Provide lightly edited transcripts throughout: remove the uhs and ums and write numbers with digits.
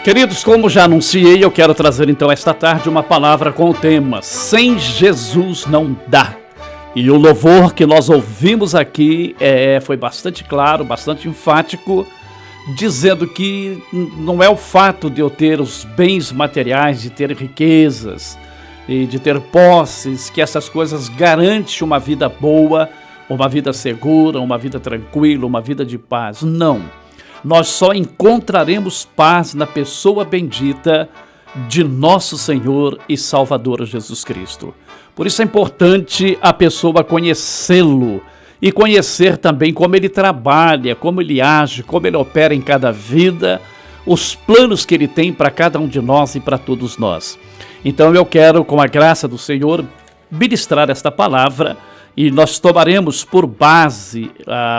Queridos, como já anunciei, eu quero trazer então esta tarde uma palavra com o tema Sem Jesus não dá. E o louvor que nós ouvimos aqui foi bastante claro, bastante enfático, dizendo que não é o fato de eu ter os bens materiais, de ter riquezas e de ter posses, que essas coisas garantem uma vida boa, uma vida segura, uma vida tranquila, uma vida de paz. Não. Nós só encontraremos paz na pessoa bendita de nosso Senhor e Salvador Jesus Cristo. Por isso é importante a pessoa conhecê-lo e conhecer também como ele trabalha, como ele age, como ele opera em cada vida, os planos que ele tem para cada um de nós e para todos nós. Então eu quero, com a graça do Senhor, ministrar esta palavra e nós tomaremos por base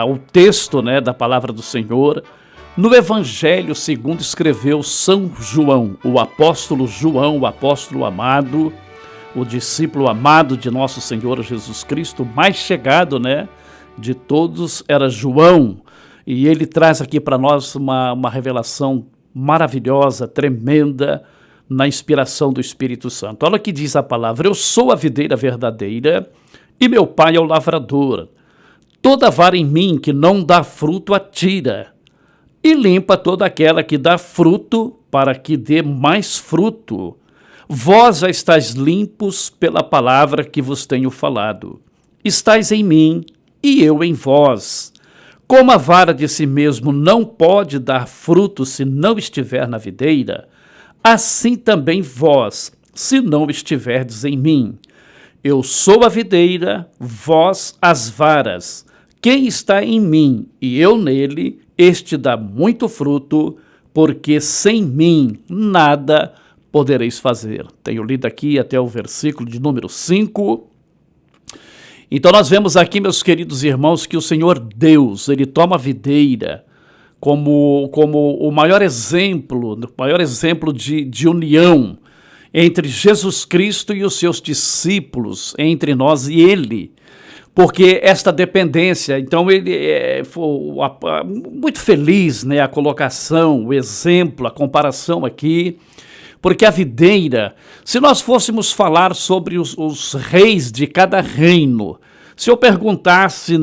o texto da palavra do Senhor, no Evangelho segundo escreveu São João, o apóstolo João, o apóstolo amado, o discípulo amado de nosso Senhor Jesus Cristo, mais chegado de todos era João, e ele traz aqui para nós uma revelação maravilhosa, tremenda, na inspiração do Espírito Santo. Olha o que diz a palavra: eu sou a videira verdadeira e meu pai é o lavrador. Toda vara em mim que não dá fruto atira, e limpa toda aquela que dá fruto, para que dê mais fruto. Vós já estáis limpos pela palavra que vos tenho falado. Estais em mim, e eu em vós. Como a vara de si mesmo não pode dar fruto se não estiver na videira, assim também vós, se não estiverdes em mim. Eu sou a videira, vós as varas. Quem está em mim e eu nele, este dá muito fruto, porque sem mim nada podereis fazer. Tenho lido aqui até o versículo de número 5. Então nós vemos aqui, meus queridos irmãos, que o Senhor Deus, ele toma a videira como o maior exemplo de união entre Jesus Cristo e os seus discípulos, entre nós e ele. Porque esta dependência, então ele foi muito feliz, a colocação, o exemplo, a comparação aqui, porque a videira, se nós fôssemos falar sobre os reis de cada reino, se eu perguntasse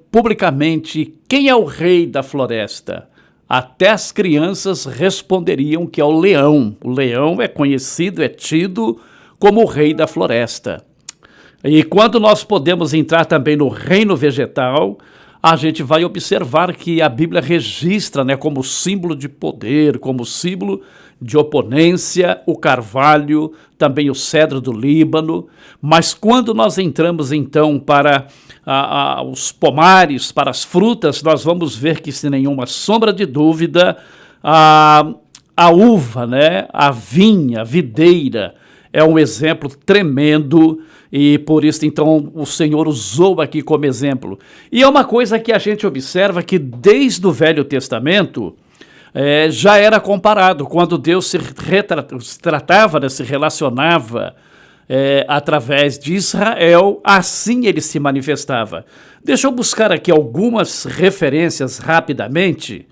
publicamente quem é o rei da floresta, até as crianças responderiam que é o leão. O leão é conhecido, é tido como o rei da floresta. E quando nós podemos entrar também no reino vegetal, a gente vai observar que a Bíblia registra como símbolo de poder, como símbolo de oponência, o carvalho, também o cedro do Líbano. Mas quando nós entramos então para os pomares, para as frutas, nós vamos ver que, sem nenhuma sombra de dúvida, a uva, a vinha, a videira, é um exemplo tremendo. E por isso, então, o Senhor usou aqui como exemplo. E é uma coisa que a gente observa que desde o Velho Testamento já era comparado. Quando Deus se tratava, se relacionava através de Israel, assim ele se manifestava. Deixa eu buscar aqui algumas referências rapidamente.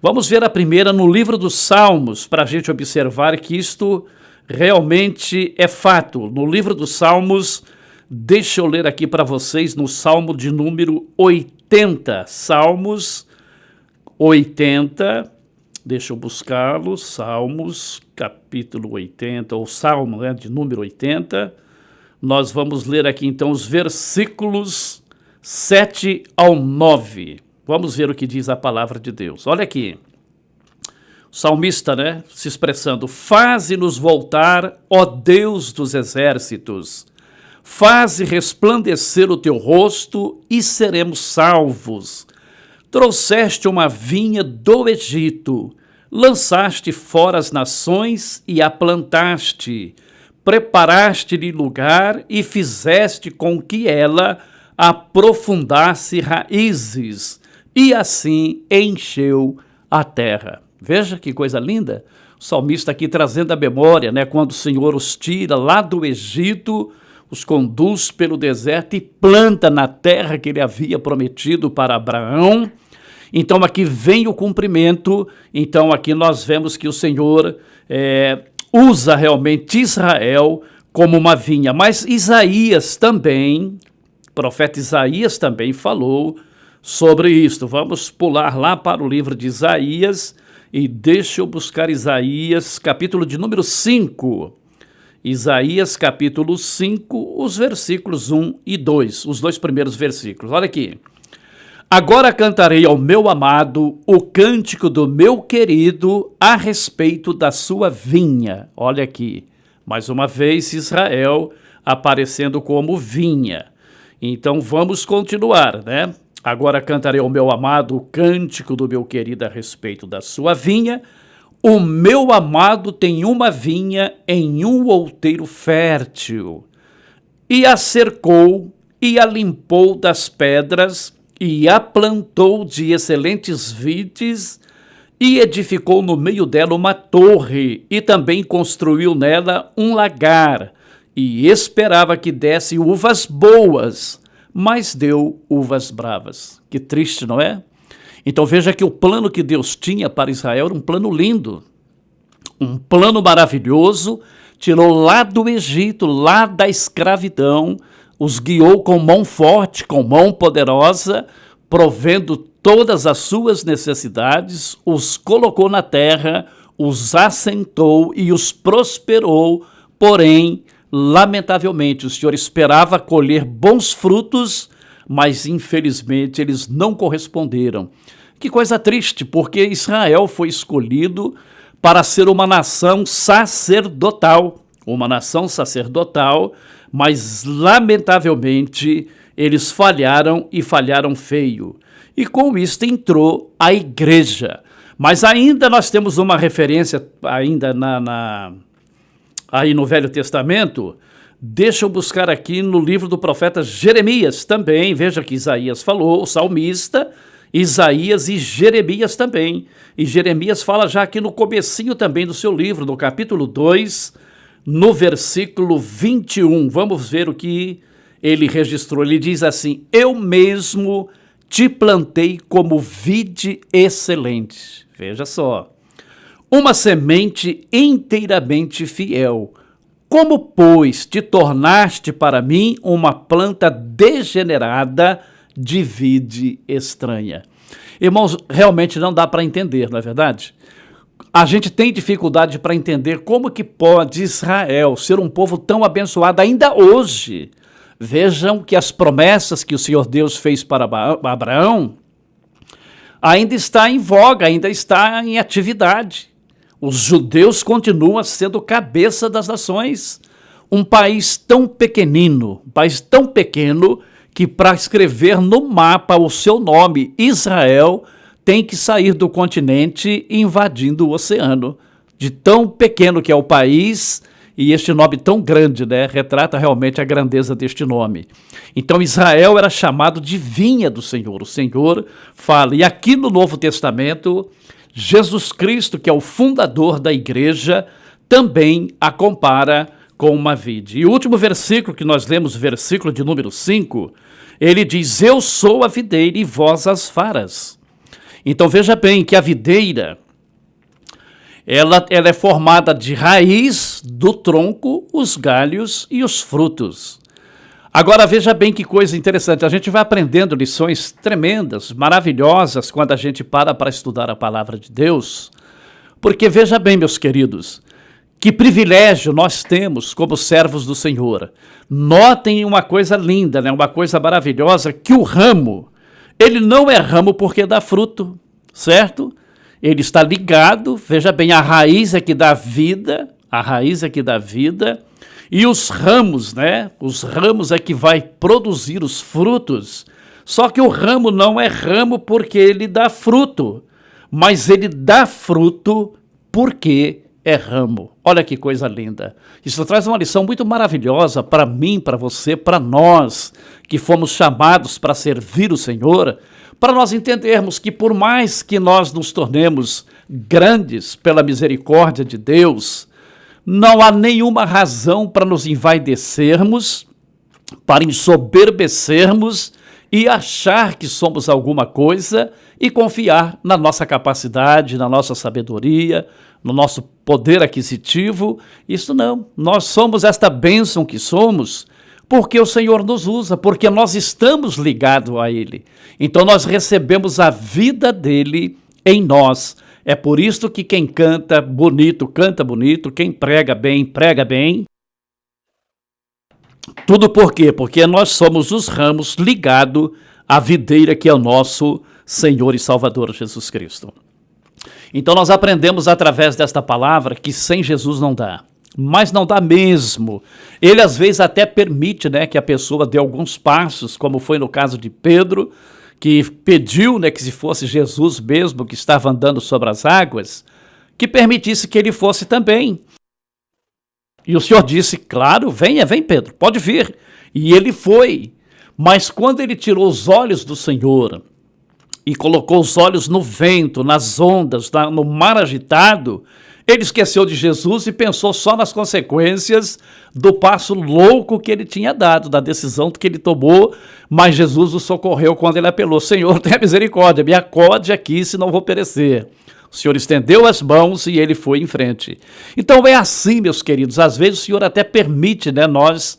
Vamos ver a primeira no livro dos Salmos, para a gente observar que isto realmente é fato. No livro dos Salmos, deixa eu ler aqui para vocês no Salmo de número 80. Salmos 80, deixa eu buscá-lo, Salmos capítulo 80, ou Salmo de número 80. Nós vamos ler aqui então os versículos 7 ao 9. Vamos ver o que diz a palavra de Deus. Olha aqui. O salmista, se expressando: faze-nos voltar, ó Deus dos exércitos, faze resplandecer o teu rosto e seremos salvos. Trouxeste uma vinha do Egito, lançaste fora as nações e a plantaste, preparaste-lhe lugar e fizeste com que ela aprofundasse raízes, e assim encheu a terra. Veja que coisa linda, o salmista aqui trazendo a memória, quando o Senhor os tira lá do Egito, os conduz pelo deserto e planta na terra que ele havia prometido para Abraão. Então aqui vem o cumprimento, então aqui nós vemos que o Senhor usa realmente Israel como uma vinha, mas Isaías também, o profeta Isaías também falou sobre isto. Vamos pular lá para o livro de Isaías e deixa eu buscar Isaías, capítulo de número 5. Isaías, capítulo 5, os versículos 1 e 2, os dois primeiros versículos. Olha aqui. Agora cantarei ao meu amado o cântico do meu querido a respeito da sua vinha. Olha aqui, mais uma vez Israel aparecendo como vinha. Então vamos continuar, né? Agora cantarei ao meu amado o cântico do meu querido a respeito da sua vinha. O meu amado tem uma vinha em um outeiro fértil, e a cercou e a limpou das pedras, e a plantou de excelentes vides, e edificou no meio dela uma torre, e também construiu nela um lagar, e esperava que desse uvas boas, mas deu uvas bravas. Que triste, não é? Então veja que o plano que Deus tinha para Israel era um plano lindo, um plano maravilhoso, tirou lá do Egito, lá da escravidão, os guiou com mão forte, com mão poderosa, provendo todas as suas necessidades, os colocou na terra, os assentou e os prosperou, porém, lamentavelmente, o Senhor esperava colher bons frutos, mas infelizmente eles não corresponderam. Que coisa triste, porque Israel foi escolhido para ser uma nação sacerdotal, mas lamentavelmente eles falharam e falharam feio. E com isso entrou a igreja. Mas ainda nós temos uma referência ainda aí no Velho Testamento. Deixa eu buscar aqui no livro do profeta Jeremias também. Veja que Isaías falou, o salmista, Isaías e Jeremias também. E Jeremias fala já aqui no comecinho também do seu livro, no capítulo 2, no versículo 21. Vamos ver o que ele registrou. Ele diz assim: eu mesmo te plantei como vide excelente. Veja só. Uma semente inteiramente fiel. Como, pois, te tornaste para mim uma planta degenerada de vide estranha? Irmãos, realmente não dá para entender, não é verdade? A gente tem dificuldade para entender como que pode Israel ser um povo tão abençoado ainda hoje. Vejam que as promessas que o Senhor Deus fez para Abraão ainda está em voga, ainda está em atividade. Os judeus continuam sendo cabeça das nações. Um país tão pequenino, que para escrever no mapa o seu nome, Israel, tem que sair do continente invadindo o oceano. De tão pequeno que é o país, e este nome tão grande, né, retrata realmente a grandeza deste nome. Então Israel era chamado de vinha do Senhor. O Senhor fala, e aqui no Novo Testamento, Jesus Cristo, que é o fundador da igreja, também a compara com uma vide. E o último versículo que nós lemos, versículo de número 5, ele diz: eu sou a videira e vós as varas. Então veja bem que a videira, ela é formada de raiz, do tronco, os galhos e os frutos. Agora veja bem que coisa interessante, a gente vai aprendendo lições tremendas, maravilhosas, quando a gente para estudar a palavra de Deus, porque veja bem, meus queridos, que privilégio nós temos como servos do Senhor. Notem uma coisa linda, né? Uma coisa maravilhosa, que o ramo, ele não é ramo porque dá fruto, certo? Ele está ligado, veja bem, a raiz é que dá vida, e os ramos, né? Os ramos é que vai produzir os frutos. Só que o ramo não é ramo porque ele dá fruto, mas ele dá fruto porque é ramo. Olha que coisa linda. Isso traz uma lição muito maravilhosa para mim, para você, para nós, que fomos chamados para servir o Senhor, para nós entendermos que por mais que nós nos tornemos grandes pela misericórdia de Deus, não há nenhuma razão para nos envaidecermos, para ensoberbecermos e achar que somos alguma coisa e confiar na nossa capacidade, na nossa sabedoria, no nosso poder aquisitivo. Isso não. Nós somos esta bênção que somos porque o Senhor nos usa, porque nós estamos ligados a Ele. Então nós recebemos a vida dele em nós. É por isso que quem canta bonito, quem prega bem, prega bem. Tudo por quê? Porque nós somos os ramos ligados à videira que é o nosso Senhor e Salvador Jesus Cristo. Então nós aprendemos através desta palavra que sem Jesus não dá. Mas não dá mesmo. Ele às vezes até permite, né, que a pessoa dê alguns passos, como foi no caso de Pedro, que pediu, né, que se fosse Jesus mesmo que estava andando sobre as águas, que permitisse que ele fosse também. E o Senhor disse, claro, venha, vem Pedro, pode vir. E ele foi. Mas quando ele tirou os olhos do Senhor e colocou os olhos no vento, nas ondas, no mar agitado, ele esqueceu de Jesus e pensou só nas consequências do passo louco que ele tinha dado, da decisão que ele tomou, mas Jesus o socorreu quando ele apelou, Senhor, tenha misericórdia, me acode aqui, senão vou perecer. O Senhor estendeu as mãos e ele foi em frente. Então é assim, meus queridos, às vezes o Senhor até permite, né, nós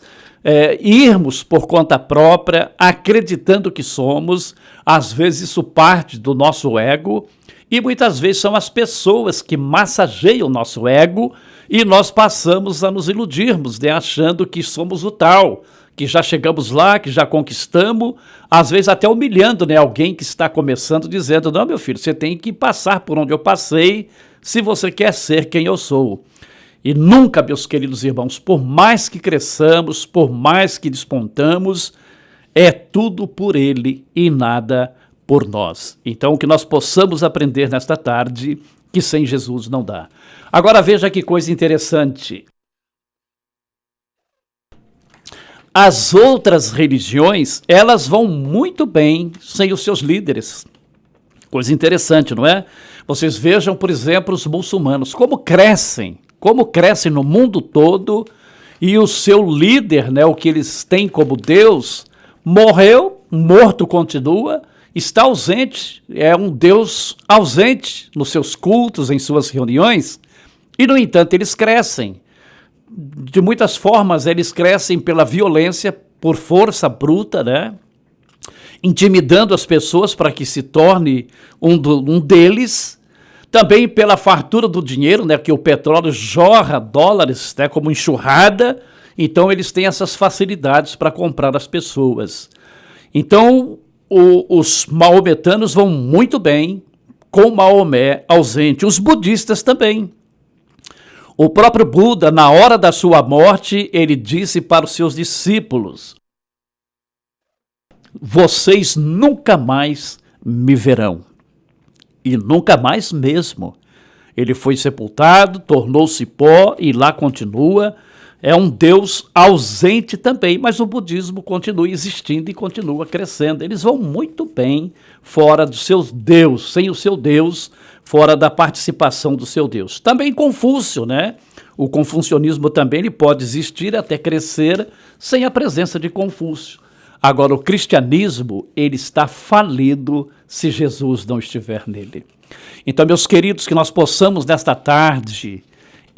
irmos por conta própria, acreditando que somos, às vezes isso parte do nosso ego, e muitas vezes são as pessoas que massageiam o nosso ego e nós passamos a nos iludirmos, né, achando que somos o tal, que já chegamos lá, que já conquistamos, às vezes até humilhando, né, alguém que está começando, dizendo, não, meu filho, você tem que passar por onde eu passei se você quer ser quem eu sou. E nunca, meus queridos irmãos, por mais que cresçamos, por mais que despontamos, é tudo por Ele e nada por nós. Então, que nós possamos aprender nesta tarde que sem Jesus não dá. Agora veja que coisa interessante. As outras religiões, elas vão muito bem sem os seus líderes. Coisa interessante, não é? Vocês vejam, por exemplo, os muçulmanos, como crescem no mundo todo, e o seu líder, né, o que eles têm como Deus, morreu, morto continua, está ausente, é um Deus ausente nos seus cultos, em suas reuniões, e no entanto eles crescem. De muitas formas eles crescem pela violência, por força bruta, né? Intimidando as pessoas para que se torne um deles, também pela fartura do dinheiro, né? Que o petróleo jorra dólares, né? Como enxurrada, então eles têm essas facilidades para comprar as pessoas. Então os maometanos vão muito bem com Maomé ausente, os budistas também. O próprio Buda, na hora da sua morte, ele disse para os seus discípulos, vocês nunca mais me verão. E nunca mais mesmo. Ele foi sepultado, tornou-se pó e lá continua. É um Deus ausente também, mas o budismo continua existindo e continua crescendo. Eles vão muito bem fora do seu Deus, sem o seu Deus, fora da participação do seu Deus. Também Confúcio, né? O confucionismo também ele pode existir até crescer sem a presença de Confúcio. Agora, o cristianismo, ele está falido se Jesus não estiver nele. Então, meus queridos, que nós possamos nesta tarde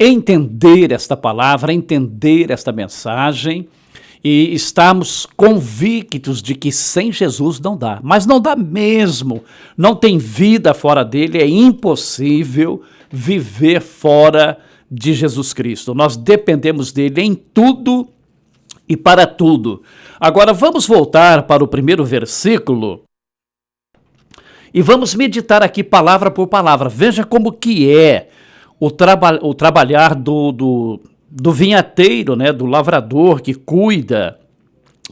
entender esta palavra, entender esta mensagem e estarmos convictos de que sem Jesus não dá. Mas não dá mesmo, não tem vida fora dele, é impossível viver fora de Jesus Cristo. Nós dependemos dele em tudo e para tudo. Agora vamos voltar para o primeiro versículo e vamos meditar aqui palavra por palavra. Veja como que é o trabalhar do vinhateiro, né, do lavrador que cuida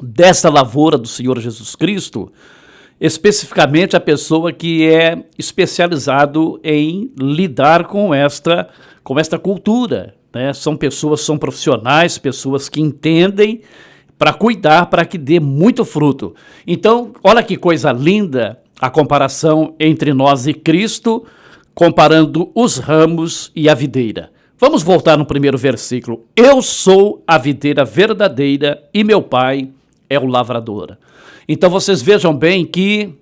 dessa lavoura do Senhor Jesus Cristo, especificamente a pessoa que é especializado em lidar com esta cultura, né? São pessoas, são profissionais, pessoas que entendem para cuidar, para que dê muito fruto. Então, olha que coisa linda a comparação entre nós e Cristo, comparando os ramos e a videira. Vamos voltar no primeiro versículo. Eu sou a videira verdadeira e meu pai é o lavrador. Então vocês vejam bem que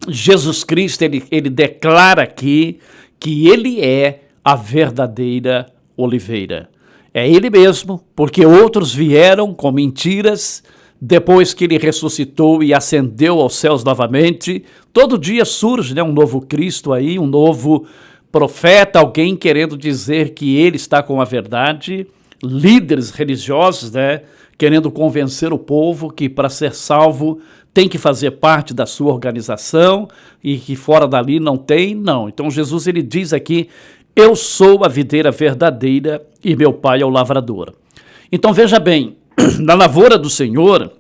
Jesus Cristo, ele declara aqui que ele é a verdadeira oliveira. É ele mesmo, porque outros vieram com mentiras, depois que ele ressuscitou e ascendeu aos céus novamente. Todo dia surge, né, um novo Cristo aí, um novo profeta, alguém querendo dizer que ele está com a verdade, líderes religiosos, né, querendo convencer o povo que para ser salvo tem que fazer parte da sua organização e que fora dali não tem, não. Então Jesus, ele diz aqui: eu sou a videira verdadeira e meu pai é o lavrador. Então veja bem, na lavoura do Senhor,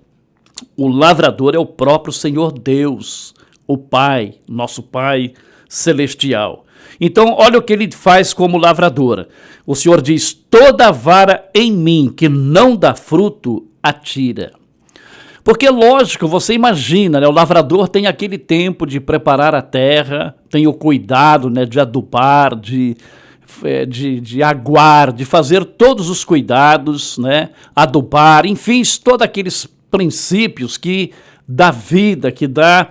o lavrador é o próprio Senhor Deus, o Pai, nosso Pai celestial. Então olha o que ele faz como lavrador. O Senhor diz: toda vara em mim que não dá fruto, atira. Porque, lógico, você imagina, né, o lavrador tem aquele tempo de preparar a terra, tem o cuidado, né, de adubar, de aguar, de fazer todos os cuidados, né, adubar, enfim, todos aqueles princípios que dá vida, que dá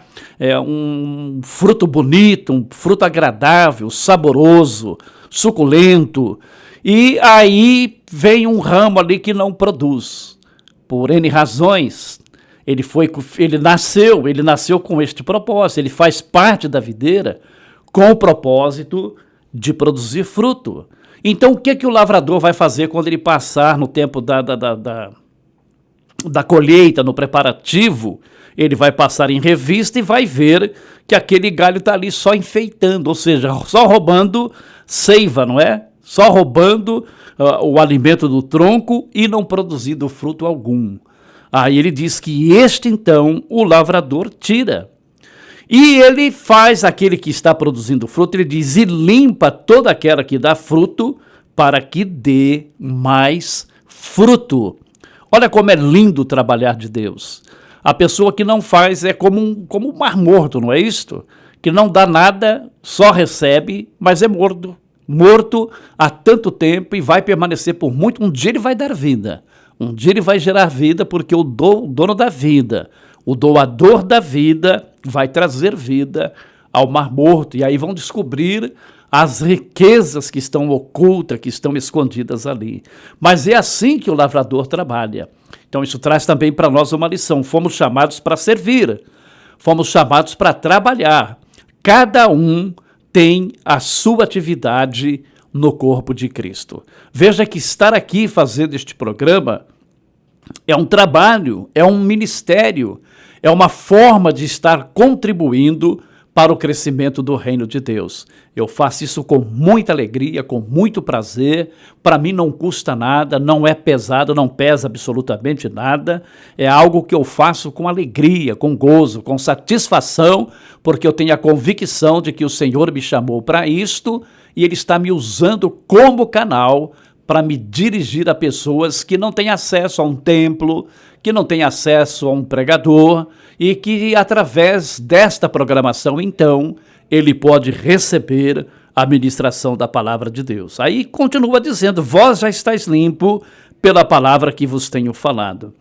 um fruto bonito, um fruto agradável, saboroso, suculento. E aí vem um ramo ali que não produz, por N razões. Ele nasceu com este propósito, ele faz parte da videira com o propósito de produzir fruto. Então, o que o lavrador vai fazer quando ele passar no tempo da colheita, no preparativo? Ele vai passar em revista e vai ver que aquele galho está ali só enfeitando, ou seja, só roubando seiva, não é? Só roubando o alimento do tronco e não produzindo fruto algum. Aí ele diz que então, o lavrador tira. E ele faz aquele que está produzindo fruto, ele diz: e limpa toda aquela que dá fruto, para que dê mais fruto. Olha como é lindo o trabalhar de Deus. A pessoa que não faz é como um mar morto, não é isto? Que não dá nada, só recebe, mas é morto há tanto tempo e vai permanecer por muito. Um dia ele vai dar vida. Um dia ele vai gerar vida, porque o dono da vida, o doador da vida, vai trazer vida ao mar morto. E aí vão descobrir as riquezas que estão ocultas, que estão escondidas ali. Mas é assim que o lavrador trabalha. Então isso traz também para nós uma lição. Fomos chamados para servir, fomos chamados para trabalhar. Cada um tem a sua atividade no corpo de Cristo. Veja que estar aqui fazendo este programa é um trabalho, é um ministério, é uma forma de estar contribuindo para o crescimento do reino de Deus. Eu faço isso com muita alegria, com muito prazer. Para mim não custa nada, não é pesado, não pesa absolutamente nada. É algo que eu faço com alegria, com gozo, com satisfação, porque eu tenho a convicção de que o Senhor me chamou para isto e Ele está me usando como canal para me dirigir a pessoas que não têm acesso a um templo, que não têm acesso a um pregador, e que através desta programação, então, ele pode receber a ministração da palavra de Deus. Aí continua dizendo: vós já estáis limpo pela palavra que vos tenho falado.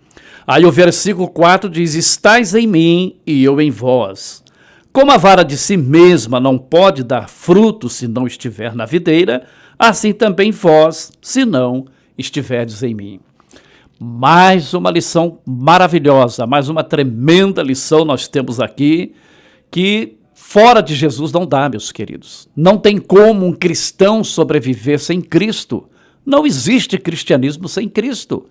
Aí o versículo 4 diz: estáis em mim e eu em vós. Como a vara de si mesma não pode dar fruto se não estiver na videira, assim também vós, se não estiverdes em mim. Mais uma lição maravilhosa, mais uma tremenda lição nós temos aqui, que fora de Jesus não dá, meus queridos. Não tem como um cristão sobreviver sem Cristo. Não existe cristianismo sem Cristo.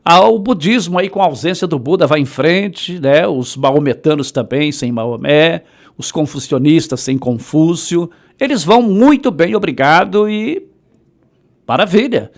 O budismo aí com a ausência do Buda vai em frente, né? Os maometanos também sem Maomé, os confucionistas sem Confúcio, eles vão muito bem, obrigado, e maravilha.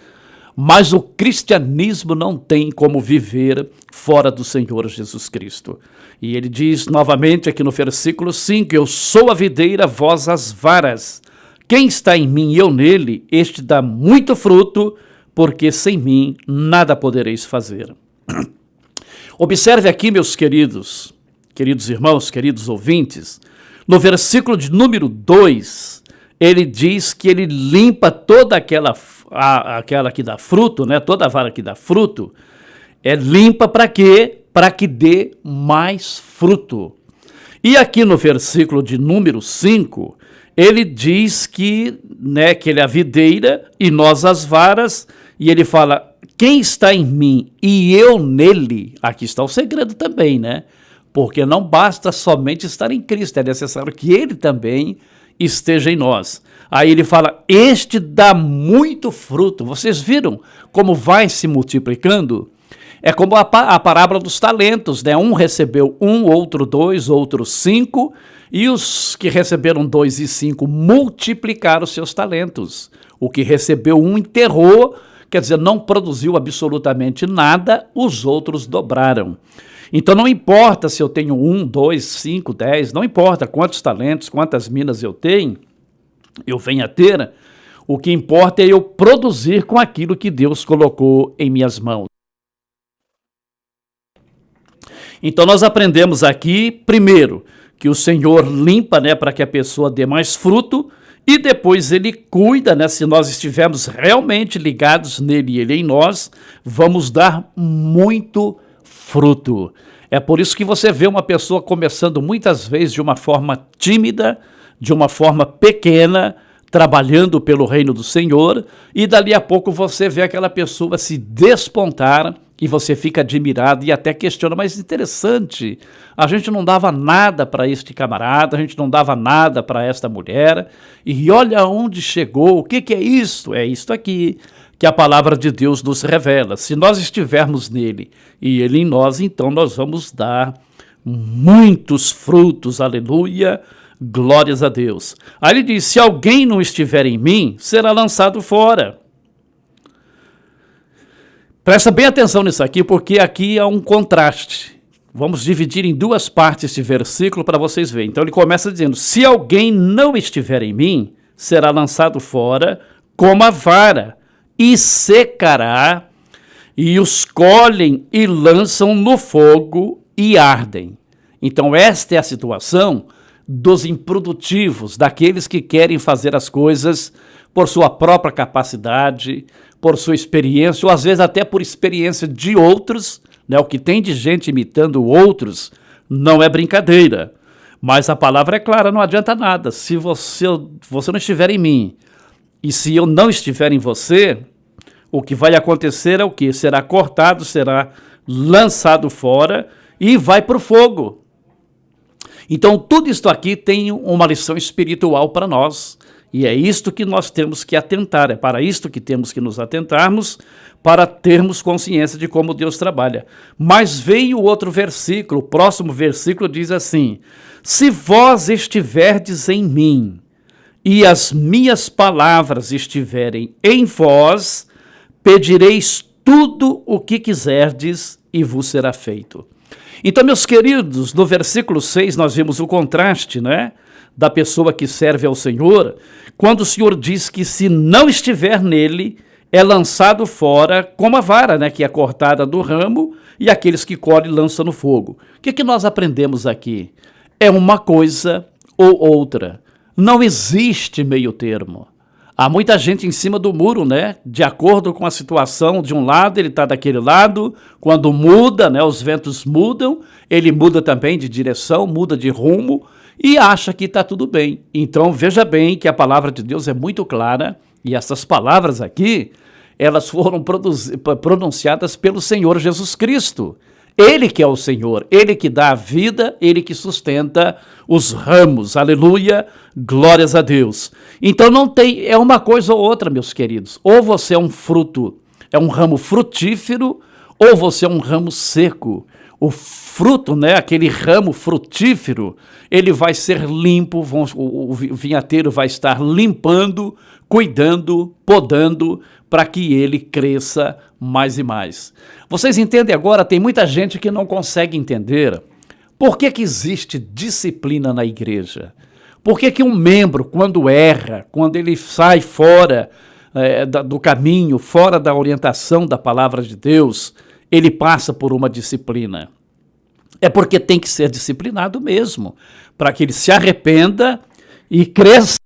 Mas o cristianismo não tem como viver fora do Senhor Jesus Cristo. E ele diz novamente aqui no versículo 5, eu sou a videira, vós as varas. Quem está em mim e eu nele, este dá muito fruto, porque sem mim nada podereis fazer. Observe aqui, meus queridos irmãos, queridos ouvintes, no versículo de número 2, ele diz que ele limpa toda aquela que dá fruto, né? Toda a vara que dá fruto, é limpa para quê? Para que dê mais fruto. E aqui no versículo de número 5, ele diz que, né, que ele é a videira e nós as varas, e ele fala, quem está em mim e eu nele, aqui está o segredo também, né? Porque não basta somente estar em Cristo, é necessário que ele também esteja em nós. Aí ele fala, este dá muito fruto. Vocês viram como vai se multiplicando? É como a parábola dos talentos, né? Um recebeu 1, outro 2, outro 5, e os que receberam 2 e 5 multiplicaram seus talentos. O que recebeu 1 enterrou, quer dizer, não produziu absolutamente nada, os outros dobraram. Então não importa se eu tenho 1, 2, 5, 10, não importa quantos talentos, quantas minas eu venho a ter, o que importa é eu produzir com aquilo que Deus colocou em minhas mãos. Então nós aprendemos aqui, primeiro, que o Senhor limpa, né, para que a pessoa dê mais fruto, e depois ele cuida, né, se nós estivermos realmente ligados nele e ele em nós, vamos dar muito fruto. É por isso que você vê uma pessoa começando muitas vezes de uma forma tímida, de uma forma pequena, trabalhando pelo reino do Senhor, e dali a pouco você vê aquela pessoa se despontar e você fica admirado e até questiona, mas interessante, a gente não dava nada para este camarada, a gente não dava nada para esta mulher, e olha onde chegou, o que é isso? É isto aqui que a palavra de Deus nos revela. Se nós estivermos nele e ele em nós, então nós vamos dar muitos frutos, aleluia, glórias a Deus. Aí ele diz, se alguém não estiver em mim, será lançado fora. Presta bem atenção nisso aqui, porque aqui há um contraste. Vamos dividir em duas partes este versículo para vocês verem. Então ele começa dizendo, se alguém não estiver em mim, será lançado fora como a vara, e secará, e os colhem e lançam no fogo e ardem. Então esta é a situação dos improdutivos, daqueles que querem fazer as coisas por sua própria capacidade, por sua experiência, ou às vezes até por experiência de outros, né? O que tem de gente imitando outros não é brincadeira. Mas a palavra é clara, não adianta nada. Se você não estiver em mim, e se eu não estiver em você, o que vai acontecer é o quê? Será cortado, será lançado fora e vai para o fogo. Então, tudo isso aqui tem uma lição espiritual para nós. E é isto que nós temos que atentar, é para isto que temos que nos atentarmos, para termos consciência de como Deus trabalha. Mas vem o outro versículo, o próximo versículo diz assim, se vós estiverdes em mim, e as minhas palavras estiverem em vós, pedireis tudo o que quiserdes e vos será feito. Então, meus queridos, no versículo 6 nós vimos o contraste, né, da pessoa que serve ao Senhor, quando o Senhor diz que se não estiver nele, é lançado fora como a vara, né, que é cortada do ramo, e aqueles que colhem lançam no fogo. O que nós aprendemos aqui? É uma coisa ou outra. Não existe meio termo. Há muita gente em cima do muro, né? De acordo com a situação, de um lado ele está daquele lado, quando muda, né? Os ventos mudam, ele muda também de direção, muda de rumo e acha que está tudo bem. Então veja bem que a palavra de Deus é muito clara e essas palavras aqui, elas foram pronunciadas pelo Senhor Jesus Cristo. Ele que é o Senhor, Ele que dá a vida, Ele que sustenta os ramos, aleluia, glórias a Deus. Então não tem, é uma coisa ou outra, meus queridos, ou você é um fruto, é um ramo frutífero, ou você é um ramo seco. O fruto, né, aquele ramo frutífero, ele vai ser limpo, o vinhateiro vai estar limpando, cuidando, podando, para que ele cresça mais e mais. Vocês entendem agora? Tem muita gente que não consegue entender por que existe disciplina na igreja. Por que um membro, quando erra, quando ele sai fora do caminho, fora da orientação da palavra de Deus, ele passa por uma disciplina. É porque tem que ser disciplinado mesmo, para que ele se arrependa e cresça.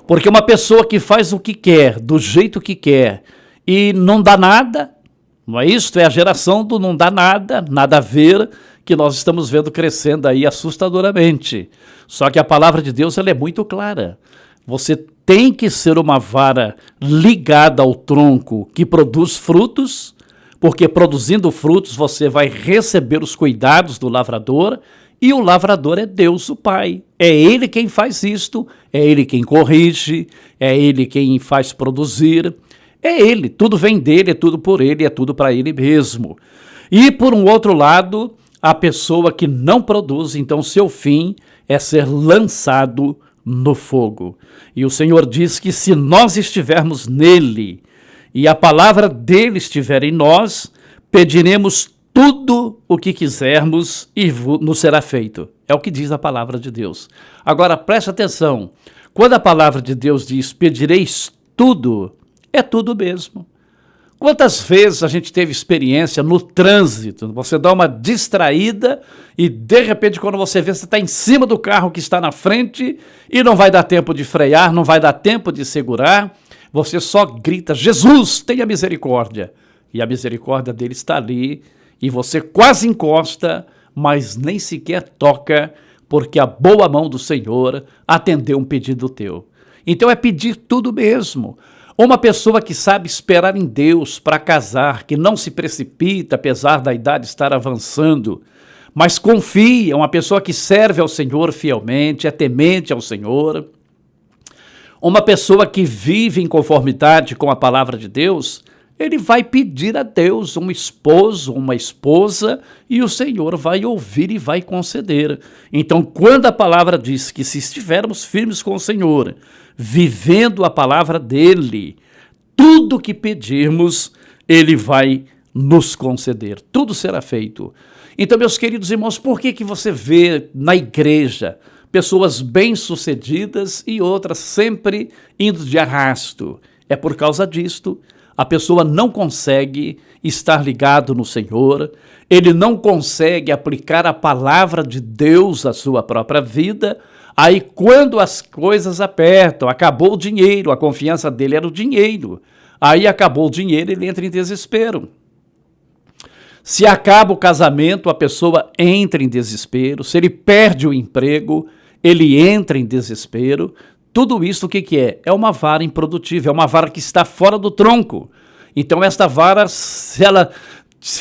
Porque uma pessoa que faz o que quer, do jeito que quer, e não dá nada, não é isso? É a geração do não dá nada, nada a ver, que nós estamos vendo crescendo aí assustadoramente. Só que a palavra de Deus ela é muito clara. Você tem que ser uma vara ligada ao tronco que produz frutos, porque produzindo frutos você vai receber os cuidados do lavrador, e o lavrador é Deus, o Pai. É Ele quem faz isto, é Ele quem corrige, é Ele quem faz produzir. É Ele, tudo vem dele, é tudo por Ele, é tudo para Ele mesmo. E por um outro lado, a pessoa que não produz, então seu fim é ser lançado no fogo. E o Senhor diz que se nós estivermos nele e a palavra dele estiver em nós, pediremos tudo o que quisermos e nos será feito. É o que diz a palavra de Deus. Agora, preste atenção. Quando a palavra de Deus diz, pedireis tudo, é tudo mesmo. Quantas vezes a gente teve experiência no trânsito, você dá uma distraída e de repente quando você vê, você está em cima do carro que está na frente e não vai dar tempo de frear, não vai dar tempo de segurar, você só grita, Jesus, tenha misericórdia. E a misericórdia dele está ali e você quase encosta, mas nem sequer toca, porque a boa mão do Senhor atendeu um pedido teu. Então é pedir tudo mesmo. Uma pessoa que sabe esperar em Deus para casar, que não se precipita apesar da idade estar avançando, mas confia, uma pessoa que serve ao Senhor fielmente, é temente ao Senhor, uma pessoa que vive em conformidade com a palavra de Deus, ele vai pedir a Deus um esposo, uma esposa, e o Senhor vai ouvir e vai conceder. Então, quando a palavra diz que se estivermos firmes com o Senhor, vivendo a palavra dele, tudo que pedirmos, ele vai nos conceder. Tudo será feito. Então, meus queridos irmãos, por que você vê na igreja pessoas bem-sucedidas e outras sempre indo de arrasto? É por causa disto. A pessoa não consegue estar ligado no Senhor, ele não consegue aplicar a palavra de Deus à sua própria vida. Aí quando as coisas apertam, acabou o dinheiro, a confiança dele era o dinheiro. Aí acabou o dinheiro, ele entra em desespero. Se acaba o casamento, a pessoa entra em desespero. Se ele perde o emprego, ele entra em desespero. Tudo isso o que é? É uma vara improdutiva, é uma vara que está fora do tronco. Então esta vara, se ela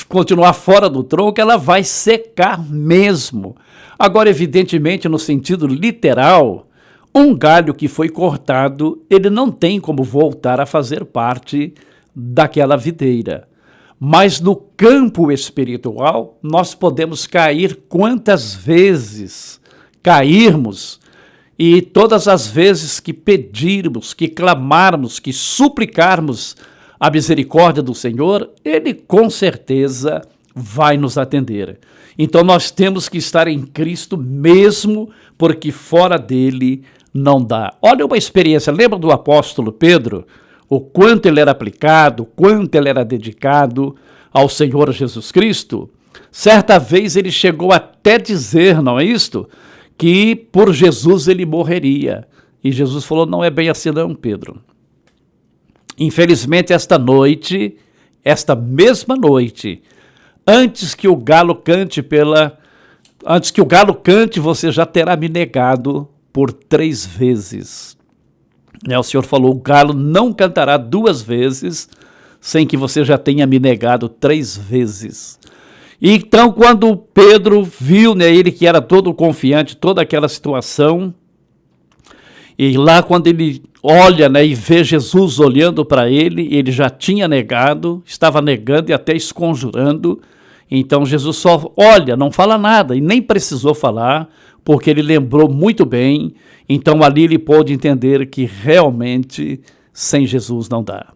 continuar fora do tronco, ela vai secar mesmo. Agora, evidentemente, no sentido literal, um galho que foi cortado, ele não tem como voltar a fazer parte daquela videira. Mas no campo espiritual, nós podemos cair quantas vezes cairmos, e todas as vezes que pedirmos, que clamarmos, que suplicarmos a misericórdia do Senhor, ele com certeza vai nos atender. Então nós temos que estar em Cristo mesmo, porque fora dele não dá. Olha uma experiência, lembra do apóstolo Pedro? O quanto ele era aplicado, o quanto ele era dedicado ao Senhor Jesus Cristo? Certa vez ele chegou até dizer, não é isto? Que por Jesus ele morreria. E Jesus falou, não é bem assim não, Pedro. Infelizmente esta mesma noite, antes que o galo cante, você já terá me negado por 3 vezes. O Senhor falou, o galo não cantará 2 vezes, sem que você já tenha me negado 3 vezes. Então, quando Pedro viu, ele que era todo confiante, toda aquela situação, e lá quando ele olha, e vê Jesus olhando para ele já tinha negado, estava negando e até esconjurando. Então Jesus só olha, não fala nada, e nem precisou falar, porque ele lembrou muito bem. Então ali ele pôde entender que realmente sem Jesus não dá.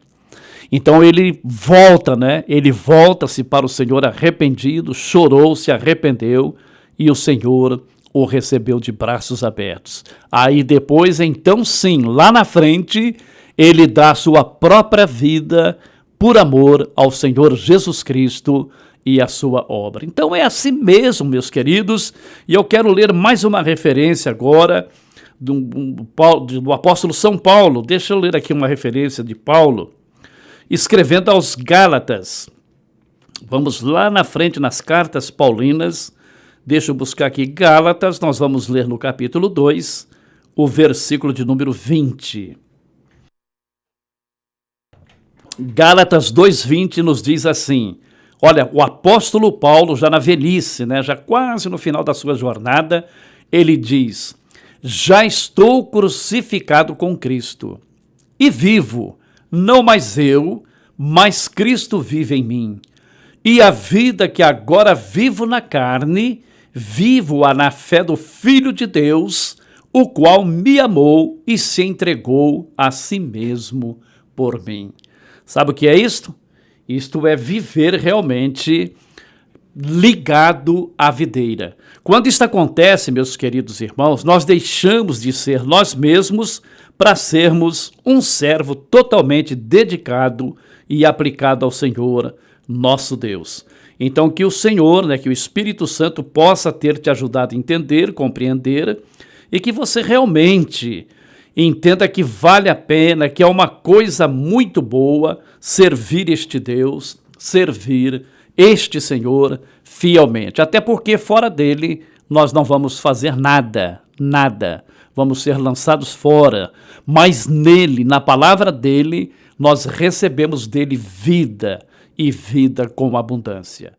Então ele volta, ele volta-se para o Senhor arrependido, chorou, se arrependeu, e o Senhor o recebeu de braços abertos. Aí depois, então sim, lá na frente, ele dá a sua própria vida por amor ao Senhor Jesus Cristo e a sua obra. Então é assim mesmo, meus queridos, e eu quero ler mais uma referência agora do apóstolo São Paulo. Deixa eu ler aqui uma referência de Paulo, escrevendo aos Gálatas. Vamos lá na frente nas cartas paulinas, Deixa eu buscar aqui Gálatas, nós vamos ler no capítulo 2, o versículo de número 20. Gálatas 2:20 nos diz assim, olha, o apóstolo Paulo já na velhice, né, já quase no final da sua jornada, ele diz, já estou crucificado com Cristo e vivo, não mais eu, mas Cristo vive em mim. E a vida que agora vivo na carne, vivo-a na fé do Filho de Deus, o qual me amou e se entregou a si mesmo por mim. Sabe o que é isto? Isto é viver realmente ligado à videira. Quando isso acontece, meus queridos irmãos, nós deixamos de ser nós mesmos para sermos um servo totalmente dedicado e aplicado ao Senhor, nosso Deus. Então que o Senhor, que o Espírito Santo possa ter te ajudado a entender, compreender, e que você realmente entenda que vale a pena, que é uma coisa muito boa servir este Deus, servir este Senhor fielmente. Até porque fora dele nós não vamos fazer nada, nada. Vamos ser lançados fora. Mas nele, na palavra dele, nós recebemos dele vida e vida com abundância.